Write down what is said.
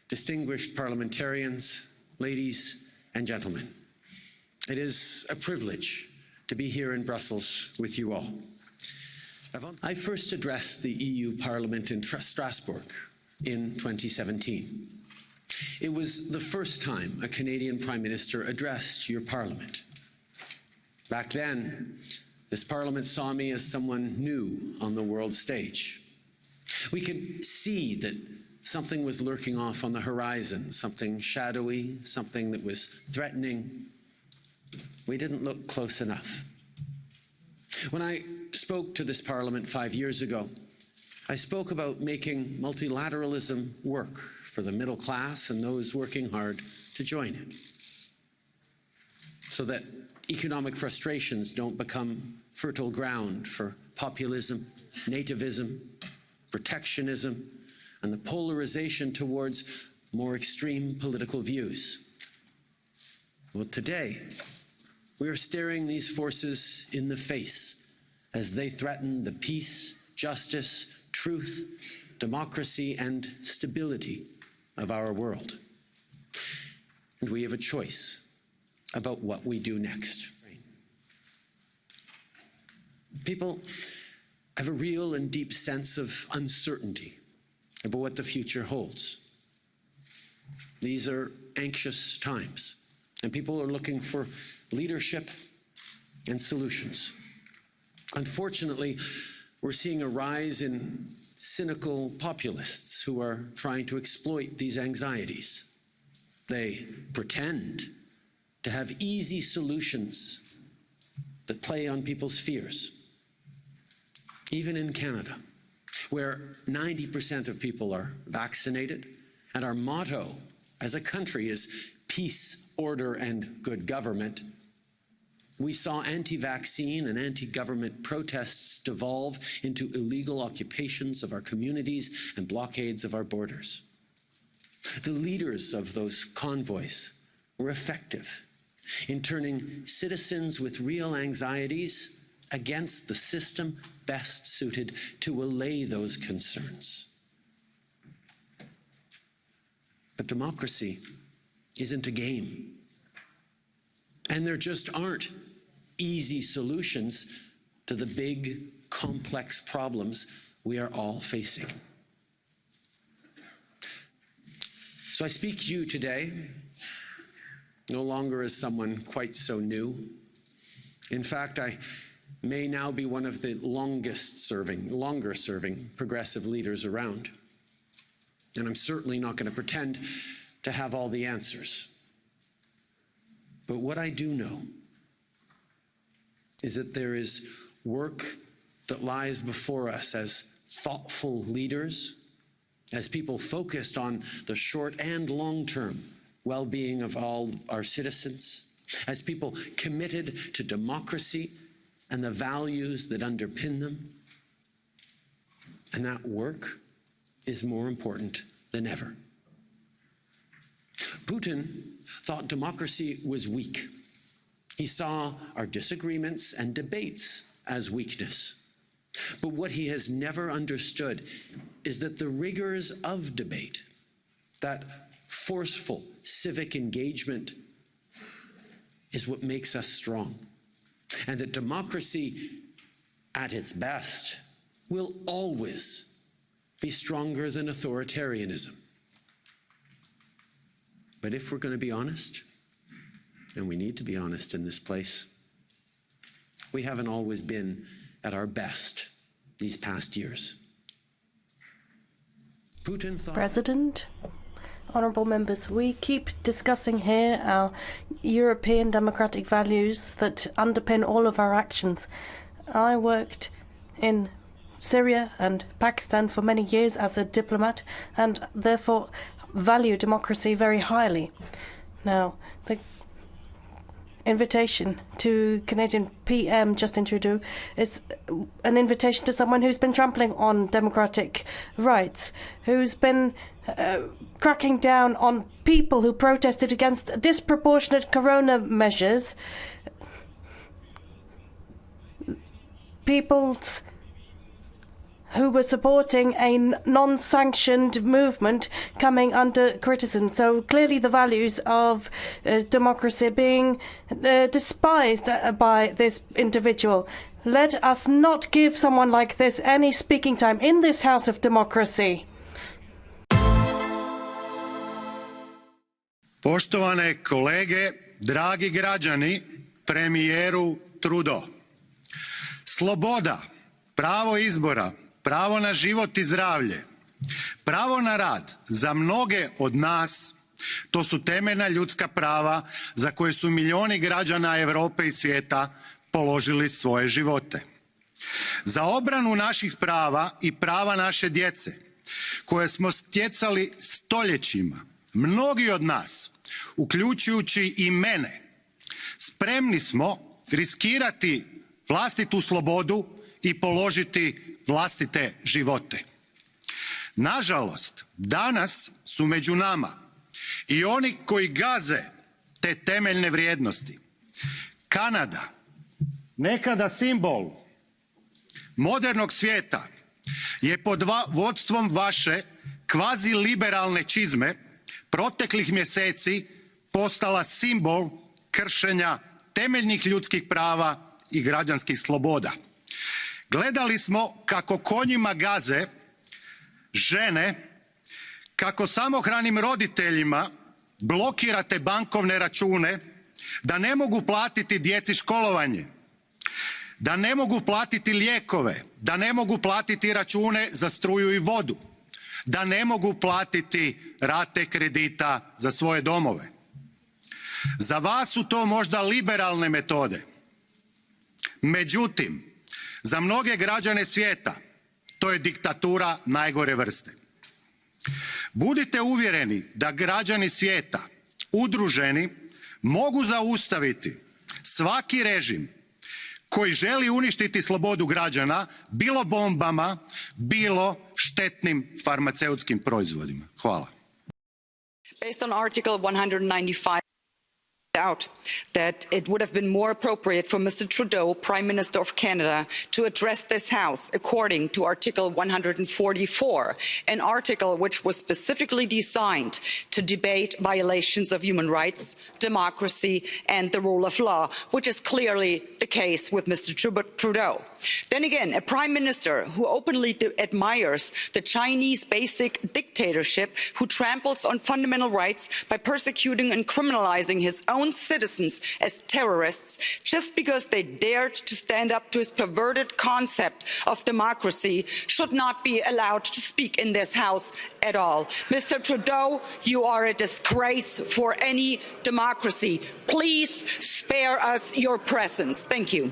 distinguished parliamentarians, ladies and gentlemen, it is a privilege to be here in Brussels with you all. I first addressed the EU Parliament in Strasbourg in 2017. It was the first time a Canadian Prime Minister addressed your Parliament. Back then, this Parliament saw me as someone new on the world stage. We could see that something was lurking off on the horizon, something shadowy, something that was threatening. We didn't look close enough. When I spoke to this Parliament 5 years ago, I spoke about making multilateralism work for the middle class and those working hard to join it, so that economic frustrations don't become fertile ground for populism, nativism, protectionism, and the polarization towards more extreme political views. Well, today, we are staring these forces in the face as they threaten the peace, justice, truth, democracy, and stability of our world. And we have a choice about what we do next. People have a real and deep sense of uncertainty about what the future holds. These are anxious times, and people are looking for leadership and solutions. Unfortunately, we're seeing a rise in cynical populists who are trying to exploit these anxieties. They pretend to have easy solutions that play on people's fears. Even in Canada, where 90% of people are vaccinated, and our motto as a country is peace, order, and good government, we saw anti-vaccine and anti-government protests devolve into illegal occupations of our communities and blockades of our borders. The leaders of those convoys were effective in turning citizens with real anxieties against the system best suited to allay those concerns. But democracy isn't a game. And there just aren't easy solutions to the big, complex problems we are all facing. So I speak to you today, no longer as someone quite so new. In fact, I may now be one of the longer serving progressive leaders around. And I'm certainly not going to pretend to have all the answers. But what I do know is that there is work that lies before us as thoughtful leaders, as people focused on the short and long-term well-being of all our citizens, as people committed to democracy and the values that underpin them. And that work is more important than ever. Putin thought democracy was weak. He saw our disagreements and debates as weakness. But what he has never understood is that the rigors of debate, that forceful civic engagement, is what makes us strong. And that democracy, at its best, will always be stronger than authoritarianism. But if we're going to be honest, and we need to be honest in this place, we haven't always been at our best these past years. Putin thought— President, honourable members, we keep discussing here our European democratic values that underpin all of our actions. I worked in Syria and Pakistan for many years as a diplomat and therefore value democracy very highly. Now, the invitation to Canadian PM Justin Trudeau is an invitation to someone who's been trampling on democratic rights, who's been cracking down on people who protested against disproportionate corona measures, people's who were supporting a non-sanctioned movement coming under criticism. So clearly the values of democracy are being despised by this individual. Let us not give someone like this any speaking time in this house of democracy. Poštovane kolege, dragi građani, premijeru Trudeau. Sloboda, pravo izbora, pravo na život i zdravlje, pravo na rad za mnoge od nas, to su temeljna ljudska prava za koje su milijuni građana Europe i svijeta položili svoje živote. Za obranu naših prava i prava naše djece, koje smo stjecali stoljećima, mnogi od nas, uključujući i mene, spremni smo riskirati vlastitu slobodu i položiti vlastite živote. Nažalost, danas su među nama i oni koji gaze te temeljne vrijednosti. Kanada, nekada simbol modernog svijeta, je pod vodstvom vaše kvazi-liberalne čizme proteklih mjeseci postala simbol kršenja temeljnih ljudskih prava i građanskih sloboda. Gledali smo kako konjima gaze žene, kako samohranim roditeljima blokirate bankovne račune, da ne mogu platiti djeci školovanje, da ne mogu platiti lijekove, da ne mogu platiti račune za struju i vodu, da ne mogu platiti rate kredita za svoje domove. Za vas su to možda liberalne metode. Međutim, za mnoge građane svijeta to je diktatura najgore vrste. Budite uvjereni da građani svijeta, udruženi, mogu zaustaviti svaki režim koji želi uništiti slobodu građana, bilo bombama, bilo štetnim farmaceutskim proizvodima. Hvala. Based on Article 195, out that it would have been more appropriate for Mr. Trudeau, Prime Minister of Canada, to address this House according to Article 144, an article which was specifically designed to debate violations of human rights, democracy and the rule of law, which is clearly the case with Mr. Trudeau. Then again, a Prime Minister who openly admires the Chinese basic dictatorship, who tramples on fundamental rights by persecuting and criminalizing his own citizens as terrorists just because they dared to stand up to his perverted concept of democracy, should not be allowed to speak in this House at all. Mr. Trudeau, you are a disgrace for any democracy. Please spare us your presence. Thank you.